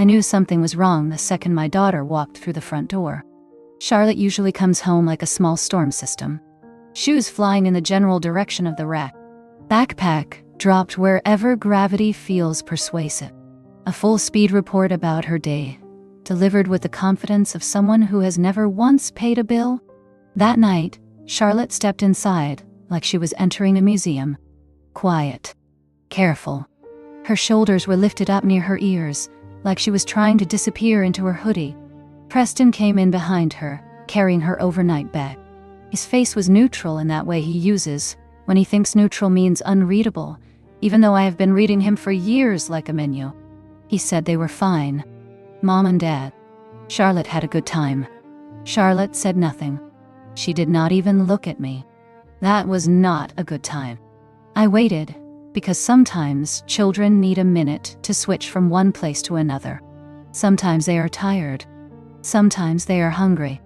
I knew something was wrong the second my daughter walked through the front door. Charlotte usually comes home like a small storm system. Shoes flying in the general direction of the rack. Backpack dropped wherever gravity feels persuasive. A full-speed report about her day, delivered with the confidence of someone who has never once paid a bill. That night, Charlotte stepped inside like she was entering a museum. Quiet. Careful. Her shoulders were lifted up near her ears, like she was trying to disappear into her hoodie. Preston came in behind her, carrying her overnight bag. His face was neutral in that way he uses when he thinks neutral means unreadable, even though I have been reading him for years like a menu. He said they were fine. Mom and Dad. Charlotte had a good time. Charlotte said nothing. She did not even look at me. That was not a good time. I waited, because sometimes children need a minute to switch from one place to another. Sometimes they are tired. Sometimes they are hungry.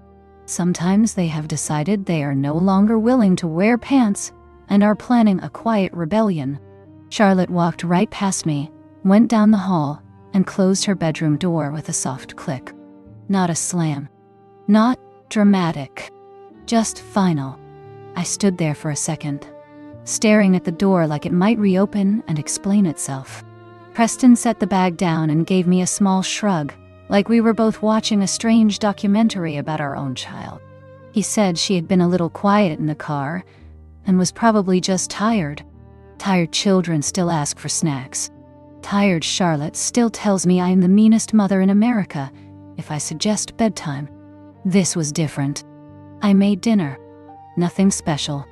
Sometimes they have decided they are no longer willing to wear pants and are planning a quiet rebellion. Charlotte walked right past me, went down the hall, and closed her bedroom door with a soft click. Not a slam. Not dramatic. Just final. I stood there for a second, staring at the door like it might reopen and explain itself. Preston set the bag down and gave me a small shrug, like we were both watching a strange documentary about our own child. He said she had been a little quiet in the car and was probably just tired. Tired children still ask for snacks. Tired Charlotte still tells me I am the meanest mother in America if I suggest bedtime. This was different. I made dinner. Nothing special.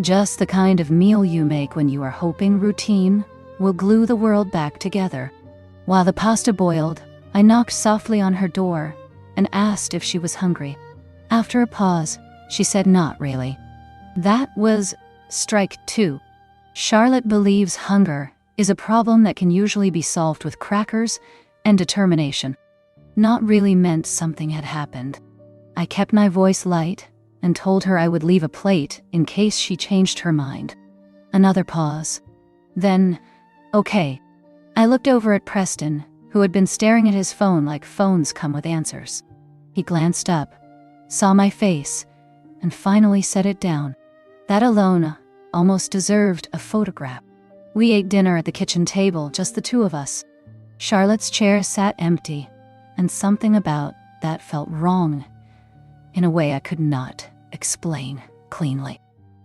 Just the kind of meal you make when you are hoping routine will glue the world back together. While the pasta boiled, I knocked softly on her door and asked if she was hungry. After a pause, she said not really. That was strike two. Charlotte believes hunger is a problem that can usually be solved with crackers and determination. Not really meant something had happened. I kept my voice light and told her I would leave a plate in case she changed her mind. Another pause. Then, okay. I looked over at Preston, who had been staring at his phone like phones come with answers. He glanced up, saw my face, and finally set it down. That alone almost deserved a photograph. We ate dinner at the kitchen table, just the two of us. Charlotte's chair sat empty, and something about that felt wrong, in a way I could not explain cleanly.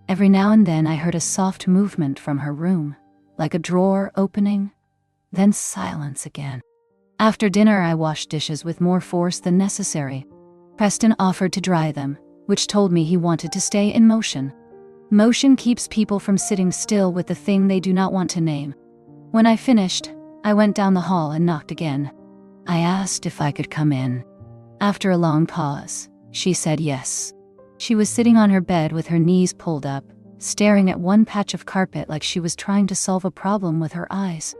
Every now and then I heard a soft movement from her room, like a drawer opening, then silence again. After dinner I washed dishes with more force than necessary. Preston offered to dry them, which told me he wanted to stay in motion. Motion keeps people from sitting still with the thing they do not want to name. When I finished, I went down the hall and knocked again. I asked if I could come in. After a long pause, she said yes. She was sitting on her bed with her knees pulled up, staring at one patch of carpet like she was trying to solve a problem with her eyes.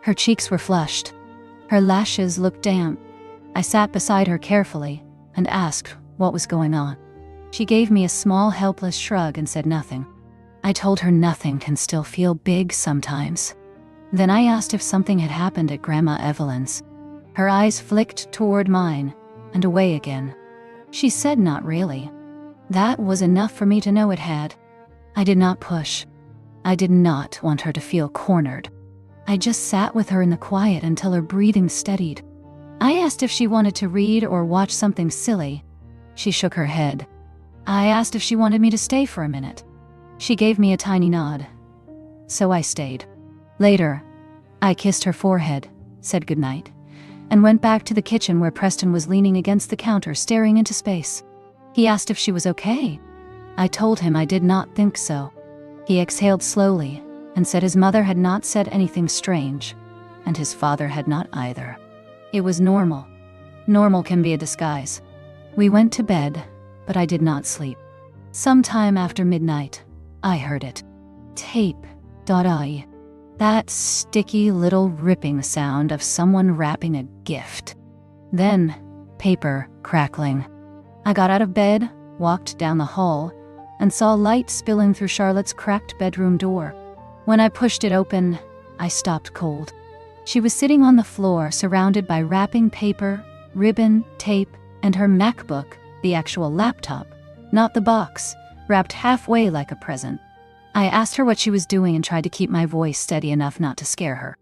Her cheeks were flushed. Her lashes looked damp. I sat beside her carefully and asked what was going on. She gave me a small, helpless shrug and said nothing. I told her nothing can still feel big sometimes. Then I asked if something had happened at Grandma Evelyn's. Her eyes flicked toward mine and away again. She said not really. That was enough for me to know it had. I did not push. I did not want her to feel cornered. I just sat with her in the quiet until her breathing steadied. I asked if she wanted to read or watch something silly. She shook her head. I asked if she wanted me to stay for a minute. She gave me a tiny nod. So I stayed. Later, I kissed her forehead, said goodnight, and went back to the kitchen where Preston was leaning against the counter staring into space. He asked if she was okay. I told him I did not think so. He exhaled slowly and said his mother had not said anything strange, and his father had not either. It was normal. Normal can be a disguise. We went to bed, but I did not sleep. Sometime after midnight, I heard it. Tape.I. That sticky little ripping sound of someone wrapping a gift. Then, paper crackling. I got out of bed, walked down the hall, and saw light spilling through Charlotte's cracked bedroom door. When I pushed it open, I stopped cold. She was sitting on the floor, surrounded by wrapping paper, ribbon, tape, and her MacBook, the actual laptop, not the box, wrapped halfway like a present. I asked her what she was doing and tried to keep my voice steady enough not to scare her.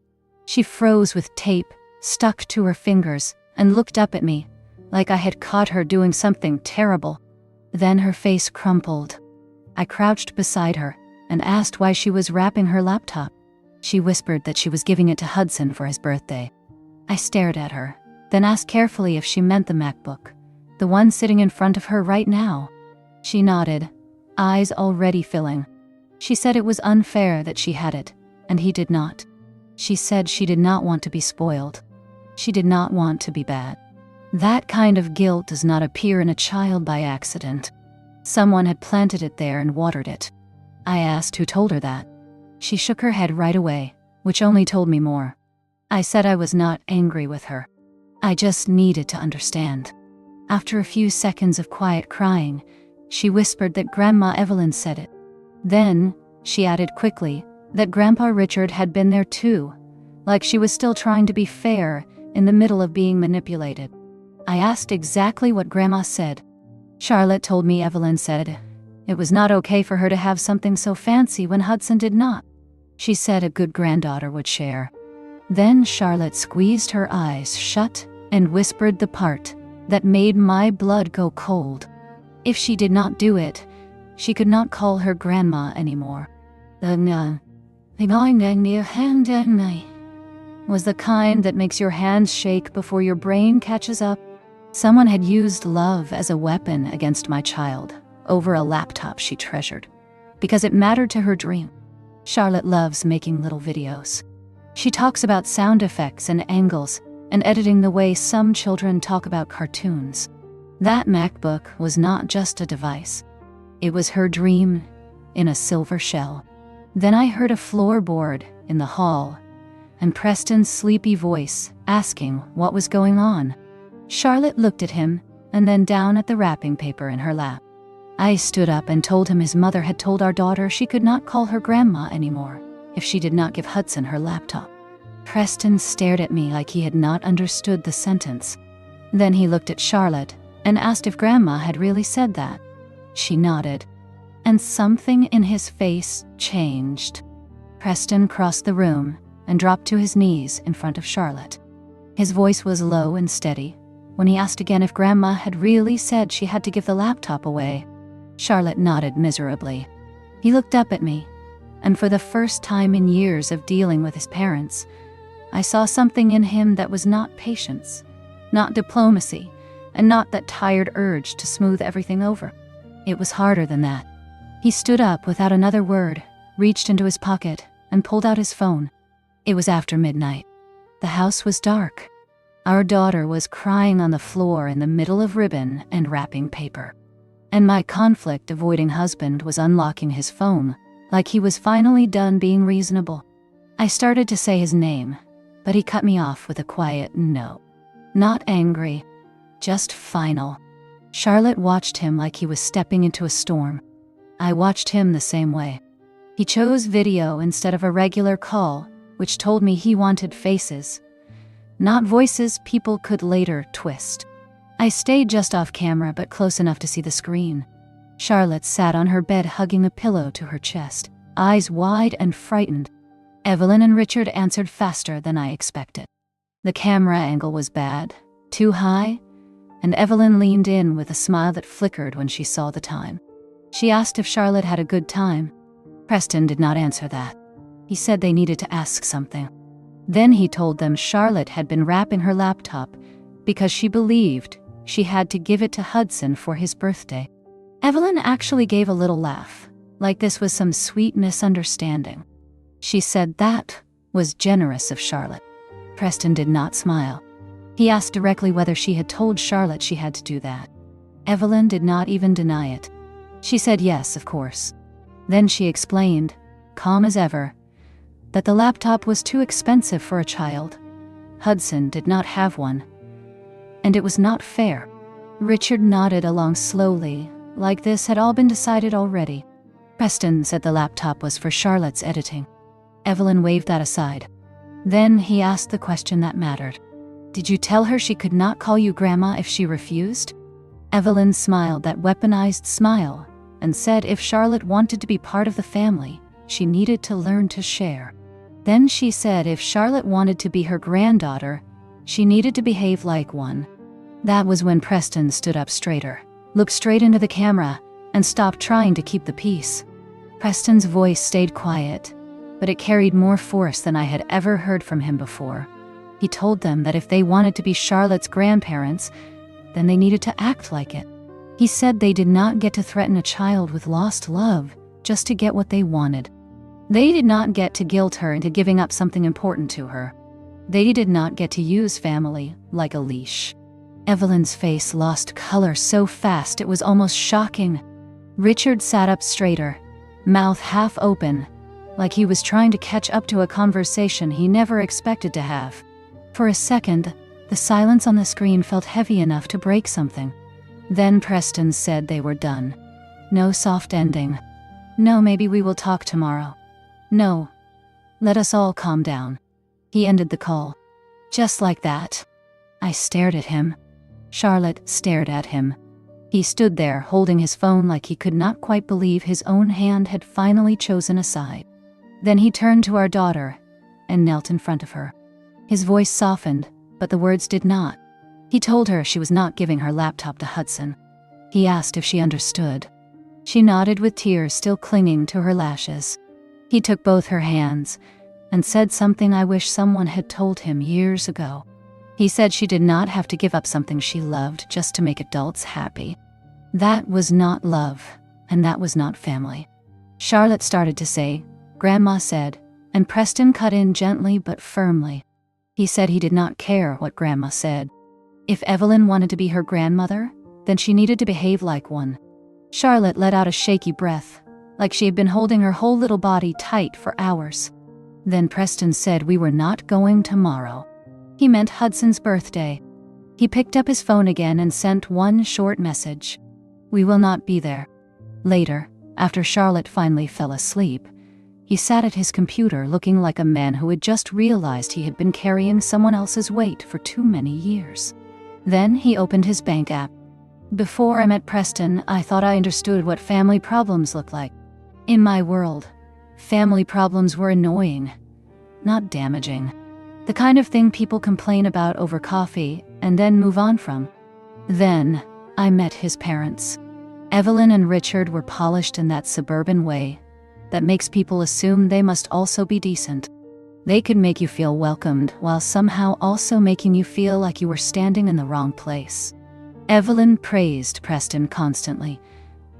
She froze with tape stuck to her fingers and looked up at me, like I had caught her doing something terrible. Then her face crumpled. I crouched beside her and asked why she was wrapping her laptop. She whispered that she was giving it to Hudson for his birthday. I stared at her, then asked carefully if she meant the MacBook, the one sitting in front of her right now. She nodded, eyes already filling. She said it was unfair that she had it, and he did not. She said she did not want to be spoiled. She did not want to be bad. That kind of guilt does not appear in a child by accident. Someone had planted it there and watered it. I asked who told her that. She shook her head right away, which only told me more. I said I was not angry with her. I just needed to understand. After a few seconds of quiet crying, she whispered that Grandma Evelyn said it. Then, she added quickly, that Grandpa Richard had been there too, like she was still trying to be fair in the middle of being manipulated. I asked exactly what Grandma said. Charlotte told me Evelyn said it was not okay for her to have something so fancy when Hudson did not. She said a good granddaughter would share. Then Charlotte squeezed her eyes shut and whispered the part that made my blood go cold. If she did not do it, she could not call her grandma anymore. The was the kind that makes your hands shake before your brain catches up. Someone had used love as a weapon against my child over a laptop she treasured, because it mattered to her dream. Charlotte loves making little videos. She talks about sound effects and angles and editing the way some children talk about cartoons. That MacBook was not just a device. It was her dream in a silver shell. Then I heard a floorboard in the hall and Preston's sleepy voice asking what was going on. Charlotte looked at him and then down at the wrapping paper in her lap. I stood up and told him his mother had told our daughter she could not call her grandma anymore if she did not give Hudson her laptop. Preston stared at me like he had not understood the sentence. Then he looked at Charlotte and asked if Grandma had really said that. She nodded, and something in his face changed. Preston crossed the room and dropped to his knees in front of Charlotte. His voice was low and steady when he asked again if Grandma had really said she had to give the laptop away. Charlotte nodded miserably. He looked up at me, and for the first time in years of dealing with his parents, I saw something in him that was not patience, not diplomacy, and not that tired urge to smooth everything over. It was harder than that. He stood up without another word, reached into his pocket, and pulled out his phone. It was after midnight. The house was dark. Our daughter was crying on the floor in the middle of ribbon and wrapping paper. And my conflict-avoiding husband was unlocking his phone, like he was finally done being reasonable. I started to say his name, but he cut me off with a quiet no. Not angry, just final. Charlotte watched him like he was stepping into a storm. I watched him the same way. He chose video instead of a regular call, which told me he wanted faces, not voices people could later twist. I stayed just off camera but close enough to see the screen. Charlotte sat on her bed hugging a pillow to her chest, eyes wide and frightened. Evelyn and Richard answered faster than I expected. The camera angle was bad, too high, and Evelyn leaned in with a smile that flickered when she saw the time. She asked if Charlotte had a good time. Preston did not answer that. He said they needed to ask something. Then he told them Charlotte had been wrapping her laptop because she believed she had to give it to Hudson for his birthday. Evelyn actually gave a little laugh, like this was some sweet misunderstanding. She said that was generous of Charlotte. Preston did not smile. He asked directly whether she had told Charlotte she had to do that. Evelyn did not even deny it. She said yes, of course. Then she explained, calm as ever, that the laptop was too expensive for a child. Hudson did not have one, and it was not fair. Richard nodded along slowly, like this had all been decided already. Preston said the laptop was for Charlotte's editing. Evelyn waved that aside. Then he asked the question that mattered. Did you tell her she could not call you grandma if she refused? Evelyn smiled that weaponized smile and said if Charlotte wanted to be part of the family, she needed to learn to share. Then she said if Charlotte wanted to be her granddaughter, she needed to behave like one. That was when Preston stood up straighter, looked straight into the camera, and stopped trying to keep the peace. Preston's voice stayed quiet, but it carried more force than I had ever heard from him before. He told them that if they wanted to be Charlotte's grandparents, then they needed to act like it. He said they did not get to threaten a child with lost love just to get what they wanted. They did not get to guilt her into giving up something important to her. They did not get to use family like a leash. Evelyn's face lost color so fast it was almost shocking. Richard sat up straighter, mouth half open, like he was trying to catch up to a conversation he never expected to have. For a second, the silence on the screen felt heavy enough to break something. Then Preston said they were done. No soft ending. No, maybe we will talk tomorrow. No. Let us all calm down. He ended the call. Just like that. I stared at him. Charlotte stared at him. He stood there holding his phone like he could not quite believe his own hand had finally chosen a side. Then he turned to our daughter and knelt in front of her. His voice softened, but the words did not. He told her she was not giving her laptop to Hudson. He asked if she understood. She nodded with tears still clinging to her lashes. He took both her hands and said something I wish someone had told him years ago. He said she did not have to give up something she loved just to make adults happy. That was not love, and that was not family. Charlotte started to say, Grandma said, and Preston cut in gently but firmly. He said he did not care what Grandma said. If Evelyn wanted to be her grandmother, then she needed to behave like one. Charlotte let out a shaky breath, like she had been holding her whole little body tight for hours. Then Preston said we were not going tomorrow. He meant Hudson's birthday. He picked up his phone again and sent one short message. We will not be there. Later, after Charlotte finally fell asleep, he sat at his computer looking like a man who had just realized he had been carrying someone else's weight for too many years. Then he opened his bank app. Before I met Preston, I thought I understood what family problems looked like. In my world, family problems were annoying, not damaging. The kind of thing people complain about over coffee and then move on from. Then, I met his parents. Evelyn and Richard were polished in that suburban way that makes people assume they must also be decent. They could make you feel welcomed while somehow also making you feel like you were standing in the wrong place. Evelyn praised Preston constantly,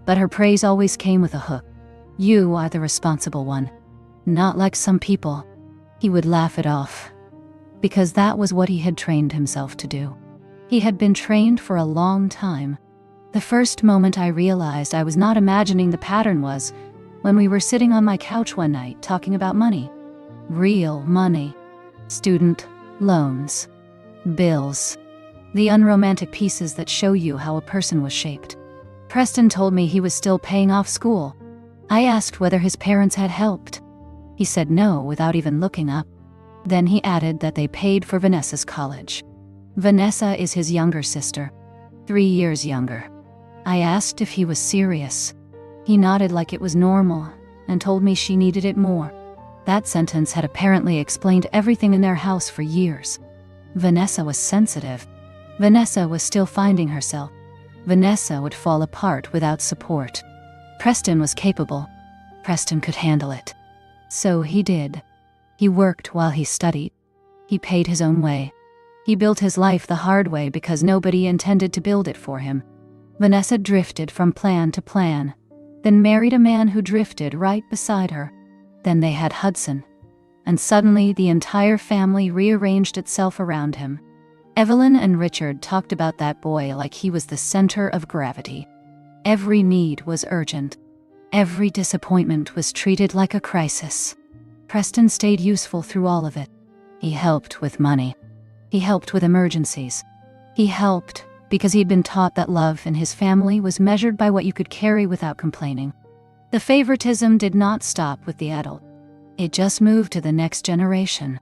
but her praise always came with a hook. You are the responsible one. Not like some people. He would laugh it off, because that was what he had trained himself to do. He had been trained for a long time. The first moment I realized I was not imagining the pattern was when we were sitting on my couch one night talking about money. Real money. Student loans. Bills. The unromantic pieces that show you how a person was shaped. Preston told me he was still paying off school. I asked whether his parents had helped. He said no without even looking up. Then he added that they paid for Vanessa's college. Vanessa is his younger sister, 3 years younger. I asked if he was serious. He nodded like it was normal and told me she needed it more. That sentence had apparently explained everything in their house for years. Vanessa was sensitive. Vanessa was still finding herself. Vanessa would fall apart without support. Preston was capable. Preston could handle it. So he did. He worked while he studied. He paid his own way. He built his life the hard way because nobody intended to build it for him. Vanessa drifted from plan to plan, then married a man who drifted right beside her. Then they had Hudson, and suddenly the entire family rearranged itself around him. Evelyn and Richard talked about that boy like he was the center of gravity. Every need was urgent. Every disappointment was treated like a crisis. Preston stayed useful through all of it. He helped with money. He helped with emergencies. He helped because he'd been taught that love in his family was measured by what you could carry without complaining. The favoritism did not stop with the adult. It just moved to the next generation.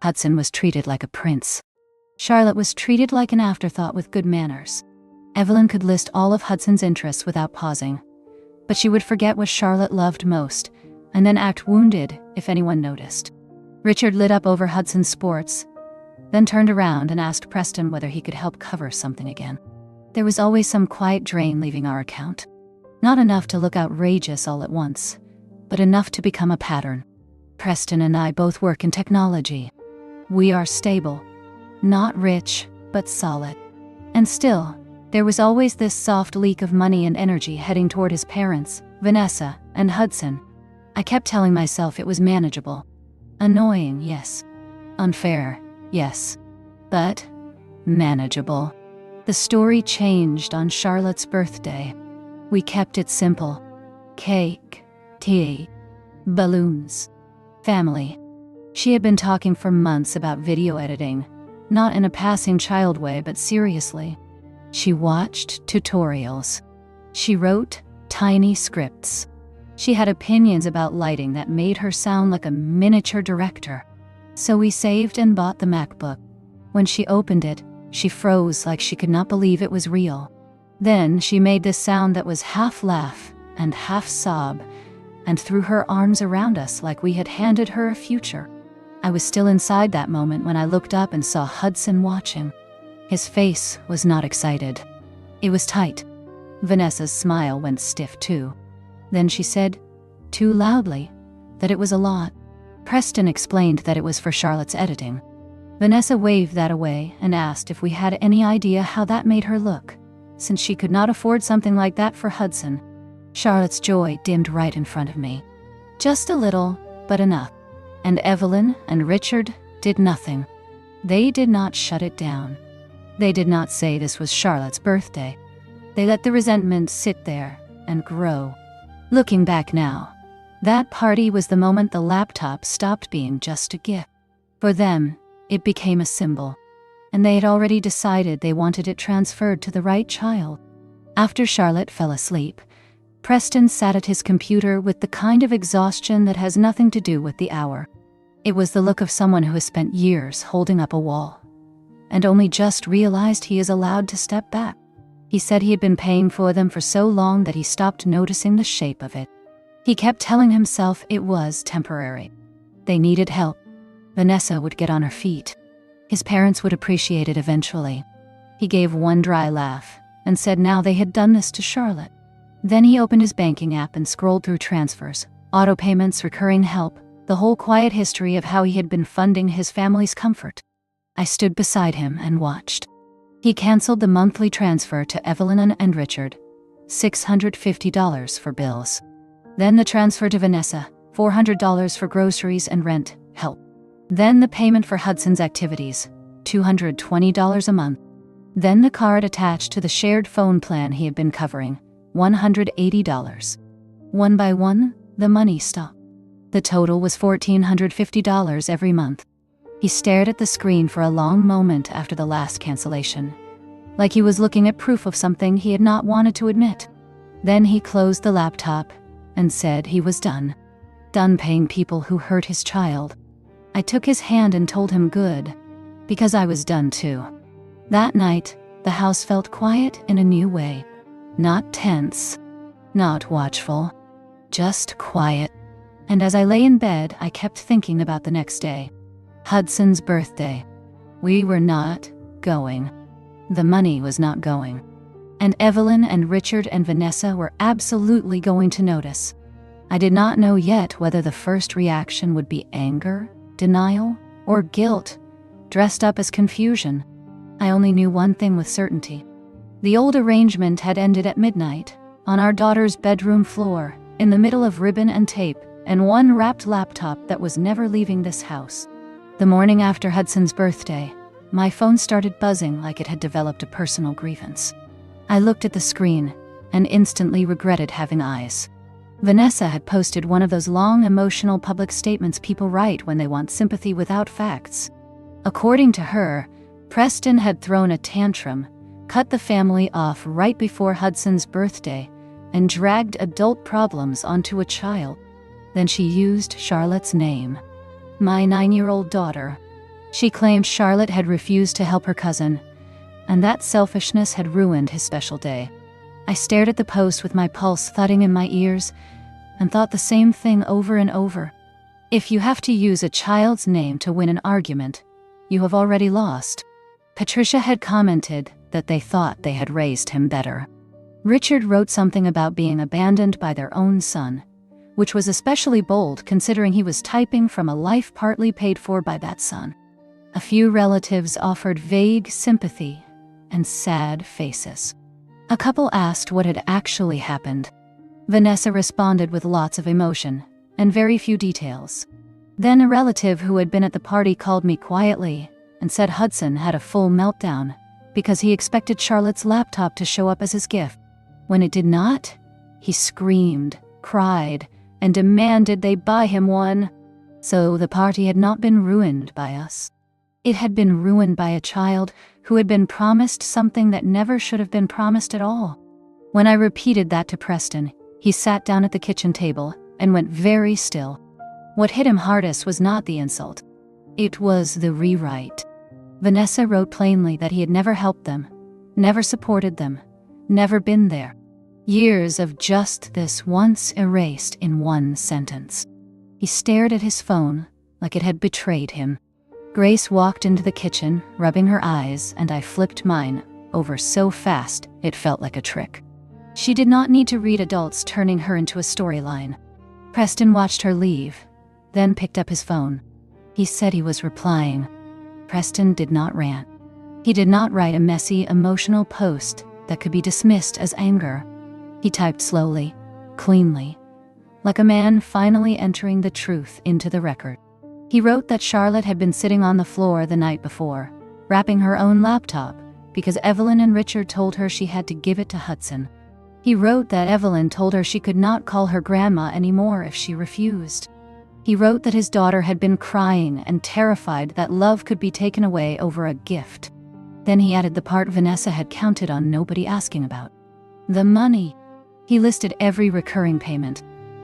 Hudson was treated like a prince. Charlotte was treated like an afterthought with good manners. Evelyn could list all of Hudson's interests without pausing, but she would forget what Charlotte loved most, and then act wounded if anyone noticed. Richard lit up over Hudson's sports, then turned around and asked Preston whether he could help cover something again. There was always some quiet drain leaving our account. Not enough to look outrageous all at once, but enough to become a pattern. Preston and I both work in technology. We are stable. Not rich, but solid. And still, there was always this soft leak of money and energy heading toward his parents, Vanessa, and Hudson. I kept telling myself it was manageable. Annoying, yes. Unfair, yes. But manageable. The story changed on Charlotte's birthday. We kept it simple. Cake, tea, balloons, family. She had been talking for months about video editing, not in a passing child way, but seriously. She watched tutorials. She wrote tiny scripts. She had opinions about lighting that made her sound like a miniature director. So we saved and bought the MacBook. When she opened it, she froze like she could not believe it was real. Then she made this sound that was half laugh and half sob, and threw her arms around us like we had handed her a future. I was still inside that moment when I looked up and saw Hudson watching. His face was not excited. It was tight. Vanessa's smile went stiff too. Then she said, too loudly, that it was a lot. Preston explained that it was for Charlotte's editing. Vanessa waved that away and asked if we had any idea how that made her look, since she could not afford something like that for Hudson. Charlotte's joy dimmed right in front of me. Just a little, but enough. And Evelyn and Richard did nothing. They did not shut it down. They did not say this was Charlotte's birthday. They let the resentment sit there and grow. Looking back now, that party was the moment the laptop stopped being just a gift. For them, it became a symbol, and they had already decided they wanted it transferred to the right child. After Charlotte fell asleep, Preston sat at his computer with the kind of exhaustion that has nothing to do with the hour. It was the look of someone who has spent years holding up a wall, and only just realized he is allowed to step back. He said he had been paying for them for so long that he stopped noticing the shape of it. He kept telling himself it was temporary. They needed help. Vanessa would get on her feet. His parents would appreciate it eventually. He gave one dry laugh and said now they had done this to Charlotte. Then he opened his banking app and scrolled through transfers, auto payments, recurring help, the whole quiet history of how he had been funding his family's comfort. I stood beside him and watched. He canceled the monthly transfer to Evelyn and Richard, $650 for bills. Then the transfer to Vanessa, $400 for groceries and rent, help. Then the payment for Hudson's activities, $220 a month. Then the card attached to the shared phone plan he had been covering, $180. One by one, the money stopped. The total was $1,450 every month. He stared at the screen for a long moment after the last cancellation, like he was looking at proof of something he had not wanted to admit. Then he closed the laptop and said he was done. Done paying people who hurt his child. I took his hand and told him good, because I was done too. That night, the house felt quiet in a new way. Not tense, not watchful, just quiet. And as I lay in bed, I kept thinking about the next day. Hudson's birthday. We were not going. The money was not going. And Evelyn and Richard and Vanessa were absolutely going to notice. I did not know yet whether the first reaction would be anger, denial, or guilt, dressed up as confusion. I only knew one thing with certainty. The old arrangement had ended at midnight, on our daughter's bedroom floor, in the middle of ribbon and tape, and one wrapped laptop that was never leaving this house. The morning after Hudson's birthday, my phone started buzzing like it had developed a personal grievance. I looked at the screen and instantly regretted having eyes. Vanessa had posted one of those long emotional public statements people write when they want sympathy without facts. According to her, Preston had thrown a tantrum, cut the family off right before Hudson's birthday, and dragged adult problems onto a child. Then she used Charlotte's name. My 9-year-old daughter. She claimed Charlotte had refused to help her cousin, and that selfishness had ruined his special day. I stared at the post with my pulse thudding in my ears and thought the same thing over and over. If you have to use a child's name to win an argument, you have already lost. Patricia had commented that they thought they had raised him better. Richard wrote something about being abandoned by their own son, which was especially bold considering he was typing from a life partly paid for by that son. A few relatives offered vague sympathy and sad faces. A couple asked what had actually happened. Vanessa responded with lots of emotion and very few details. Then a relative who had been at the party called me quietly and said Hudson had a full meltdown because he expected Charlotte's laptop to show up as his gift. When it did not, he screamed, cried, and demanded they buy him one. So the party had not been ruined by us. It had been ruined by a child who had been promised something that never should have been promised at all. When I repeated that to Preston, he sat down at the kitchen table and went very still. What hit him hardest was not the insult. It was the rewrite. Vanessa wrote plainly that he had never helped them, never supported them, never been there. Years of just this once erased in one sentence. He stared at his phone like it had betrayed him. Grace walked into the kitchen, rubbing her eyes, and I flipped mine over so fast it felt like a trick. She did not need to read adults turning her into a storyline. Preston watched her leave, then picked up his phone. He said he was replying. Preston did not rant. He did not write a messy, emotional post that could be dismissed as anger. He typed slowly, cleanly, like a man finally entering the truth into the record. He wrote that Charlotte had been sitting on the floor the night before, wrapping her own laptop, because Evelyn and Richard told her she had to give it to Hudson. He wrote that Evelyn told her she could not call her grandma anymore if she refused. He wrote that his daughter had been crying and terrified that love could be taken away over a gift. Then he added the part Vanessa had counted on nobody asking about. The money. He listed every recurring payment.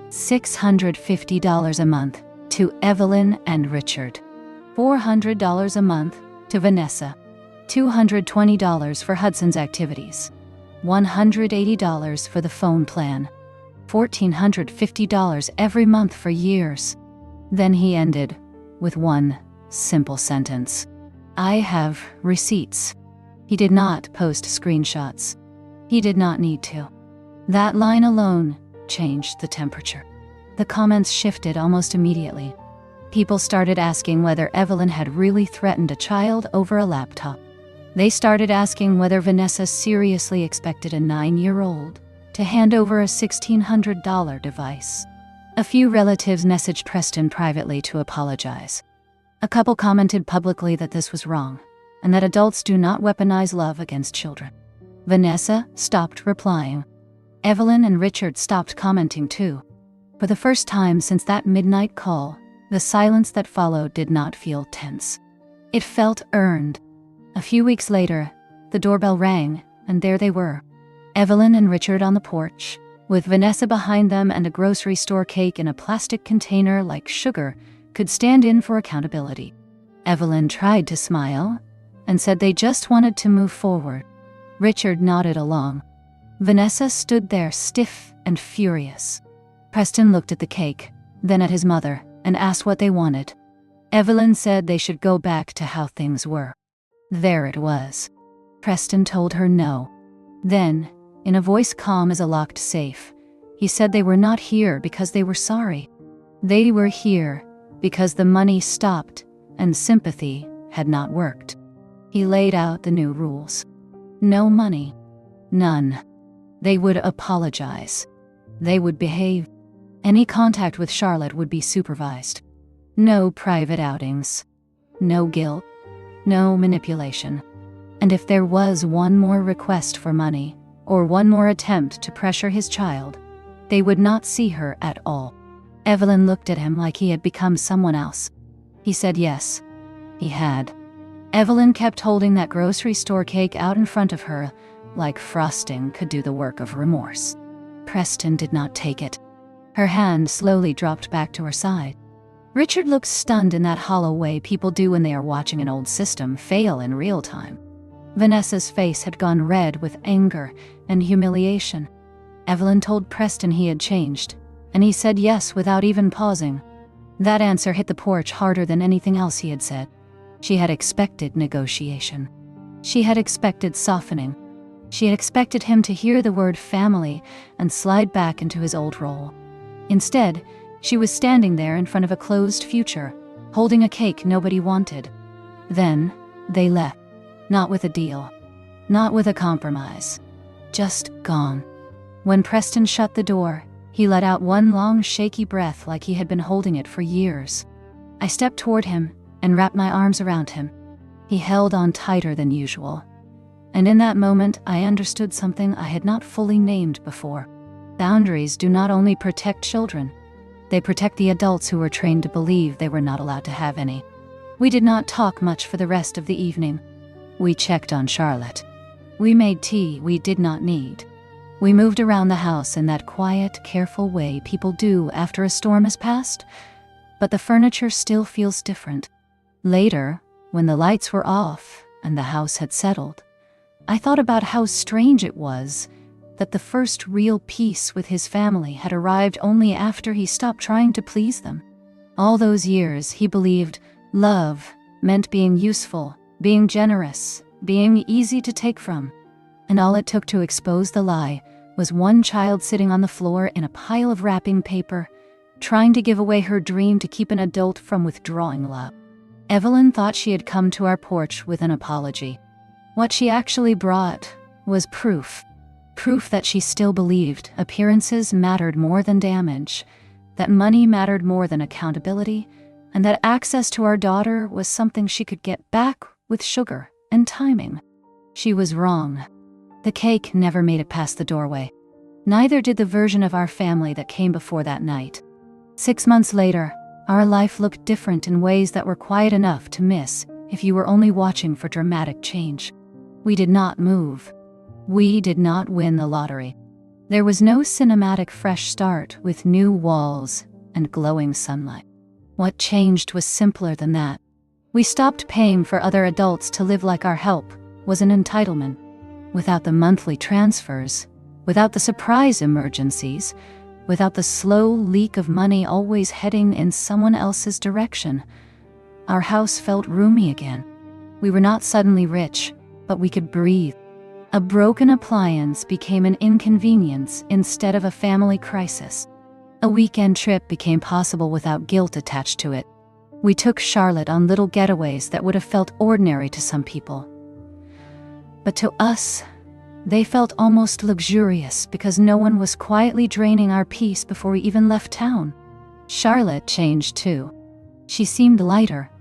$650 a month to Evelyn and Richard. $400 a month to Vanessa. $220 for Hudson's activities. $180 for the phone plan. $1,450 every month for years. Then he ended with one simple sentence. I have receipts. He did not post screenshots. He did not need to. That line alone changed the temperature. The comments shifted almost immediately. People started asking whether Evelyn had really threatened a child over a laptop. They started asking whether Vanessa seriously expected a 9-year-old to hand over a $1,600 device. A few relatives messaged Preston privately to apologize. A couple commented publicly that this was wrong, and that adults do not weaponize love against children. Vanessa stopped replying. Evelyn and Richard stopped commenting too. For the first time since that midnight call, the silence that followed did not feel tense. It felt earned. A few weeks later, the doorbell rang, and there they were. Evelyn and Richard on the porch, with Vanessa behind them, and a grocery store cake in a plastic container like sugar could stand in for accountability. Evelyn tried to smile and said they just wanted to move forward. Richard nodded along. Vanessa stood there stiff and furious. Preston looked at the cake, then at his mother, and asked what they wanted. Evelyn said they should go back to how things were. There it was. Preston told her no. Then, in a voice calm as a locked safe, he said they were not here because they were sorry. They were here because the money stopped and sympathy had not worked. He laid out the new rules. No money. None. They would apologize. They would behave. Any contact with Charlotte would be supervised. No private outings. No guilt. No manipulation. And if there was one more request for money, or one more attempt to pressure his child, they would not see her at all. Evelyn looked at him like he had become someone else. He said yes. He had. Evelyn kept holding that grocery store cake out in front of her, like frosting could do the work of remorse. Preston did not take it. Her hand slowly dropped back to her side. Richard looked stunned in that hollow way people do when they are watching an old system fail in real time. Vanessa's face had gone red with anger and humiliation. Evelyn told Preston he had changed, and he said yes without even pausing. That answer hit the porch harder than anything else he had said. She had expected negotiation. She had expected softening. She had expected him to hear the word family and slide back into his old role. Instead, she was standing there in front of a closed future, holding a cake nobody wanted. Then, they left. Not with a deal. Not with a compromise. Just gone. When Preston shut the door, he let out one long, shaky breath like he had been holding it for years. I stepped toward him and wrapped my arms around him. He held on tighter than usual. And in that moment, I understood something I had not fully named before. Boundaries do not only protect children. They protect the adults who were trained to believe they were not allowed to have any. We did not talk much for the rest of the evening. We checked on Charlotte. We made tea we did not need. We moved around the house in that quiet, careful way people do after a storm has passed, but the furniture still feels different. Later, when the lights were off and the house had settled, I thought about how strange it was that the first real peace with his family had arrived only after he stopped trying to please them. All those years, he believed love meant being useful, being generous, being easy to take from. And all it took to expose the lie was one child sitting on the floor in a pile of wrapping paper, trying to give away her dream to keep an adult from withdrawing love. Evelyn thought she had come to our porch with an apology. What she actually brought was proof. Proof that she still believed appearances mattered more than damage, that money mattered more than accountability, and that access to our daughter was something she could get back with sugar and timing. She was wrong. The cake never made it past the doorway. Neither did the version of our family that came before that night. 6 months later, our life looked different in ways that were quiet enough to miss if you were only watching for dramatic change. We did not move. We did not win the lottery. There was no cinematic fresh start with new walls and glowing sunlight. What changed was simpler than that. We stopped paying for other adults to live like our help was an entitlement. Without the monthly transfers, without the surprise emergencies, without the slow leak of money always heading in someone else's direction, our house felt roomy again. We were not suddenly rich, but we could breathe. A broken appliance became an inconvenience instead of a family crisis. A weekend trip became possible without guilt attached to it. We took Charlotte on little getaways that would have felt ordinary to some people. But to us, they felt almost luxurious because no one was quietly draining our peace before we even left town. Charlotte changed too. She seemed lighter,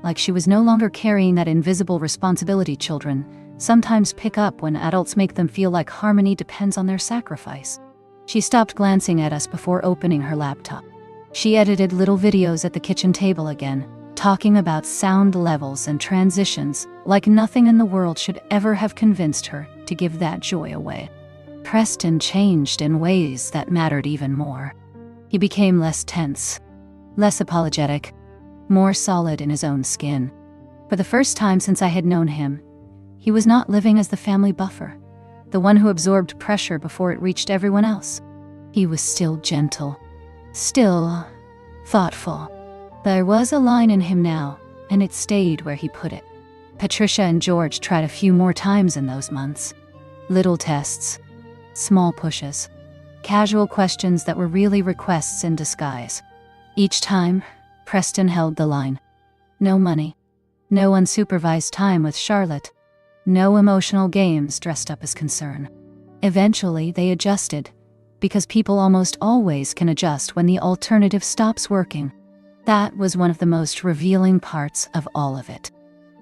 like she was no longer carrying that invisible responsibility children sometimes pick up when adults make them feel like harmony depends on their sacrifice. She stopped glancing at us before opening her laptop. She edited little videos at the kitchen table again, talking about sound levels and transitions like nothing in the world should ever have convinced her to give that joy away. Preston changed in ways that mattered even more. He became less tense, less apologetic, more solid in his own skin. For the first time since I had known him, he was not living as the family buffer, the one who absorbed pressure before it reached everyone else. He was still gentle, still thoughtful. There was a line in him now, and it stayed where he put it. Patricia and George tried a few more times in those months. Little tests, small pushes, casual questions that were really requests in disguise. Each time, Preston held the line. No money, no unsupervised time with Charlotte, no emotional games dressed up as concern. Eventually, they adjusted, because people almost always can adjust when the alternative stops working. That was one of the most revealing parts of all of it.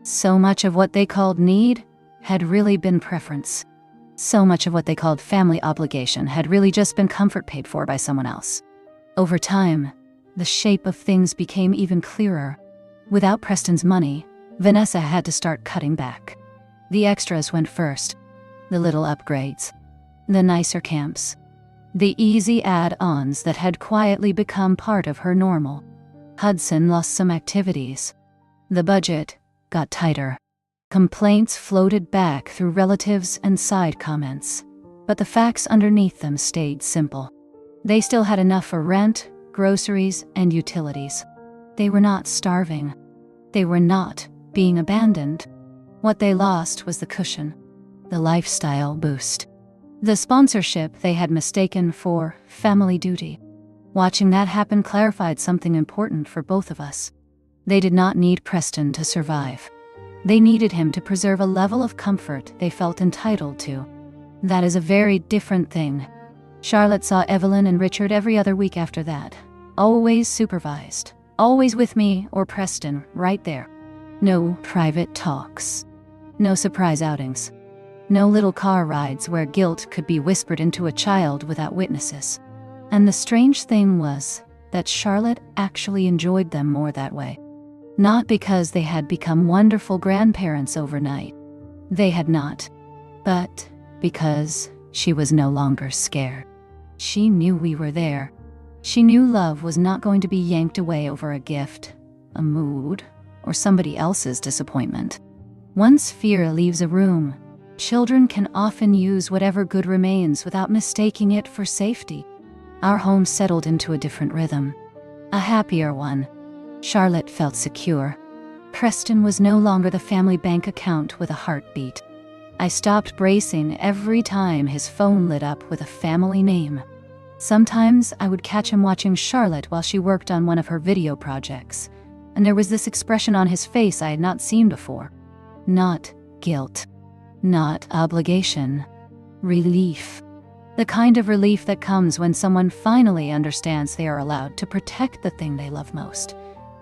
So much of what they called need had really been preference. So much of what they called family obligation had really just been comfort paid for by someone else. Over time, the shape of things became even clearer. Without Preston's money, Vanessa had to start cutting back. The extras went first. The little upgrades. The nicer camps. The easy add-ons that had quietly become part of her normal. Hudson lost some activities. The budget got tighter. Complaints floated back through relatives and side comments, but the facts underneath them stayed simple. They still had enough for rent, groceries, and utilities. They were not starving. They were not being abandoned. What they lost was the cushion, the lifestyle boost, the sponsorship they had mistaken for family duty. Watching that happen clarified something important for both of us. They did not need Preston to survive. They needed him to preserve a level of comfort they felt entitled to. That is a very different thing. Charlotte saw Evelyn and Richard every other week after that. Always supervised. Always with me or Preston, right there. No private talks. No surprise outings. No little car rides where guilt could be whispered into a child without witnesses. And the strange thing was that Charlotte actually enjoyed them more that way. Not because they had become wonderful grandparents overnight. They had not. But because she was no longer scared. She knew we were there. She knew love was not going to be yanked away over a gift, a mood, or somebody else's disappointment. Once fear leaves a room, children can often use whatever good remains without mistaking it for safety. Our home settled into a different rhythm. A happier one. Charlotte felt secure. Preston was no longer the family bank account with a heartbeat. I stopped bracing every time his phone lit up with a family name. Sometimes I would catch him watching Charlotte while she worked on one of her video projects, and there was this expression on his face I had not seen before. Not guilt. Not obligation. Relief. The kind of relief that comes when someone finally understands they are allowed to protect the thing they love most,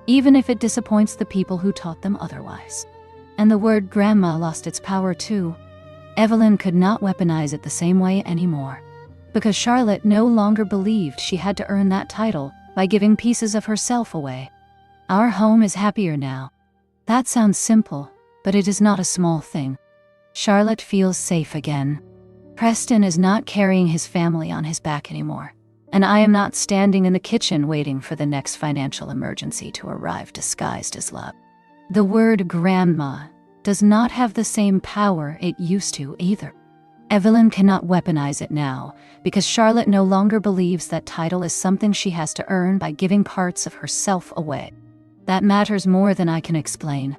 even if it disappoints the people who taught them otherwise. And the word grandma lost its power too. Evelyn could not weaponize it the same way anymore, because Charlotte no longer believed she had to earn that title by giving pieces of herself away. Our home is happier now. That sounds simple, but it is not a small thing. Charlotte feels safe again. Preston is not carrying his family on his back anymore, and I am not standing in the kitchen waiting for the next financial emergency to arrive disguised as love. The word grandma does not have the same power it used to either. Evelyn cannot weaponize it now because Charlotte no longer believes that title is something she has to earn by giving parts of herself away. That matters more than I can explain.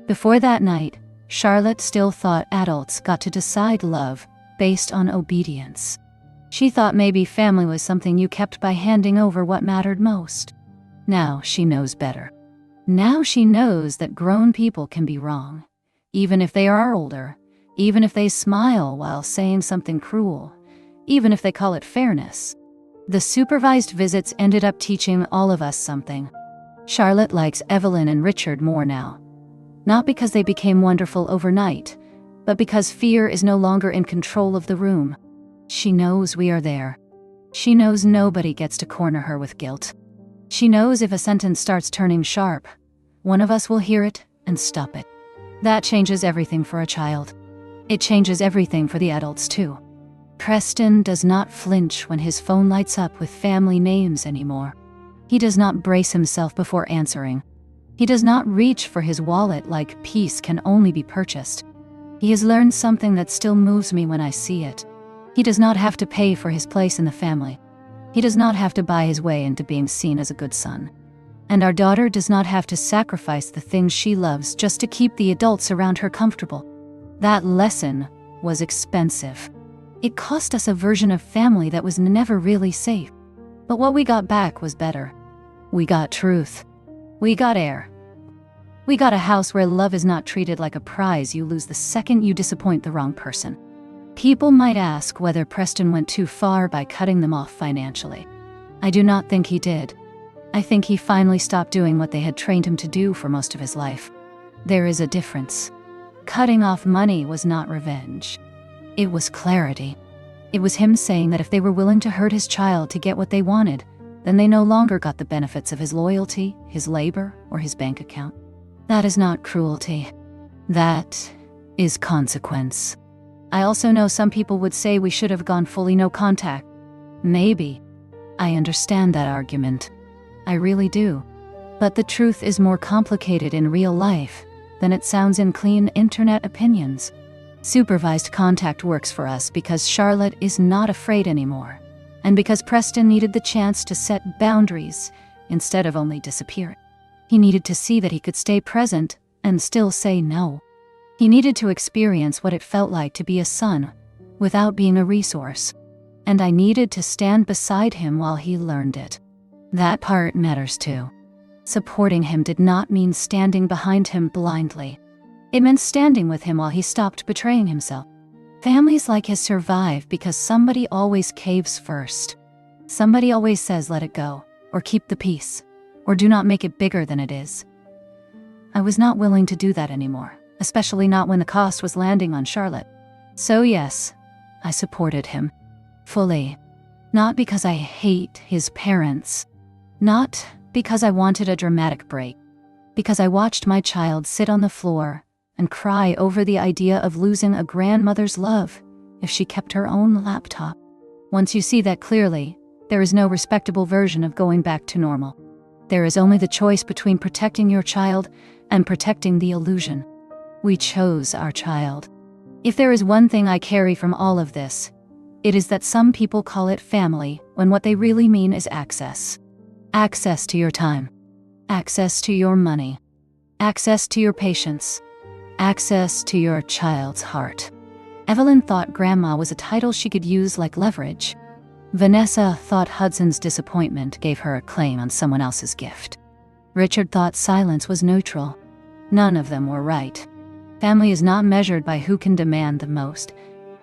Before that night, Charlotte still thought adults got to decide love based on obedience. She thought maybe family was something you kept by handing over what mattered most. Now she knows better. Now she knows that grown people can be wrong, even if they are older, even if they smile while saying something cruel, even if they call it fairness. The supervised visits ended up teaching all of us something. Charlotte likes Evelyn and Richard more now. Not because they became wonderful overnight, but because fear is no longer in control of the room. She knows we are there. She knows nobody gets to corner her with guilt. She knows if a sentence starts turning sharp, one of us will hear it and stop it. That changes everything for a child. It changes everything for the adults too. Preston does not flinch when his phone lights up with family names anymore. He does not brace himself before answering. He does not reach for his wallet like peace can only be purchased. He has learned something that still moves me when I see it. He does not have to pay for his place in the family. He does not have to buy his way into being seen as a good son. And our daughter does not have to sacrifice the things she loves just to keep the adults around her comfortable. That lesson was expensive. It cost us a version of family that was never really safe. But what we got back was better. We got truth. We got air. We got a house where love is not treated like a prize you lose the second you disappoint the wrong person. People might ask whether Preston went too far by cutting them off financially. I do not think he did. I think he finally stopped doing what they had trained him to do for most of his life. There is a difference. Cutting off money was not revenge. It was clarity. It was him saying that if they were willing to hurt his child to get what they wanted, then they no longer got the benefits of his loyalty, his labor, or his bank account. That is not cruelty. That is consequence. I also know some people would say we should have gone fully no contact. Maybe. I understand that argument. I really do. But the truth is more complicated in real life than it sounds in clean internet opinions. Supervised contact works for us because Charlotte is not afraid anymore, and because Preston needed the chance to set boundaries instead of only disappearing. He needed to see that he could stay present and still say no. He needed to experience what it felt like to be a son without being a resource. And I needed to stand beside him while he learned it. That part matters too. Supporting him did not mean standing behind him blindly. It meant standing with him while he stopped betraying himself. Families like his survive because somebody always caves first. Somebody always says let it go, or keep the peace, or do not make it bigger than it is. I was not willing to do that anymore, especially not when the cost was landing on Charlotte. So yes, I supported him. Fully. Not because I hate his parents. Not because I wanted a dramatic break. Because I watched my child sit on the floor and cry over the idea of losing a grandmother's love if she kept her own laptop. Once you see that clearly, there is no respectable version of going back to normal. There is only the choice between protecting your child and protecting the illusion. We chose our child. If there is one thing I carry from all of this, it is that some people call it family when what they really mean is access. Access to your time. Access to your money. Access to your patience. Access to your child's heart. Evelyn thought grandma was a title she could use like leverage. Vanessa thought Hudson's disappointment gave her a claim on someone else's gift. Richard thought silence was neutral. None of them were right. Family is not measured by who can demand the most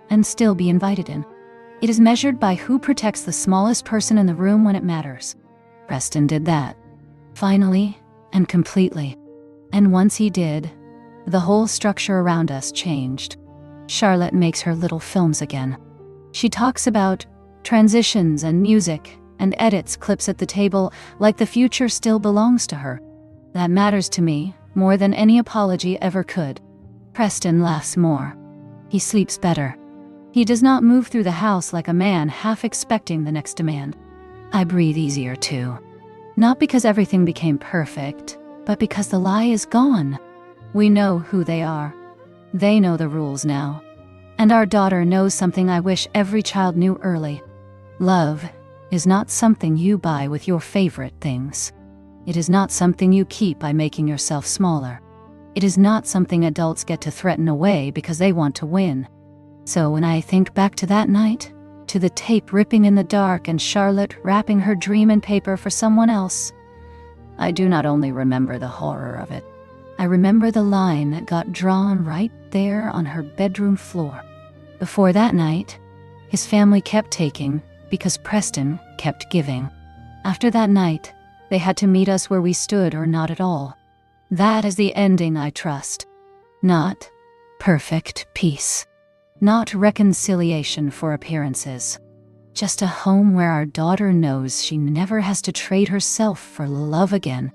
and still be invited in. It is measured by who protects the smallest person in the room when it matters. Preston did that. Finally and completely. And once he did, the whole structure around us changed. Charlotte makes her little films again. She talks about transitions and music and edits clips at the table like the future still belongs to her. That matters to me more than any apology ever could. Preston laughs more. He sleeps better. He does not move through the house like a man half expecting the next demand. I breathe easier too. Not because everything became perfect, but because the lie is gone. We know who they are. They know the rules now. And our daughter knows something I wish every child knew early. Love is not something you buy with your favorite things. It is not something you keep by making yourself smaller. It is not something adults get to threaten away because they want to win. So when I think back to that night, to the tape ripping in the dark and Charlotte wrapping her dream in paper for someone else, I do not only remember the horror of it, I remember the line that got drawn right there on her bedroom floor. Before that night, his family kept taking because Preston kept giving. After that night, they had to meet us where we stood or not at all. That is the ending I trust. Not perfect peace. Not reconciliation for appearances. Just a home where our daughter knows she never has to trade herself for love again.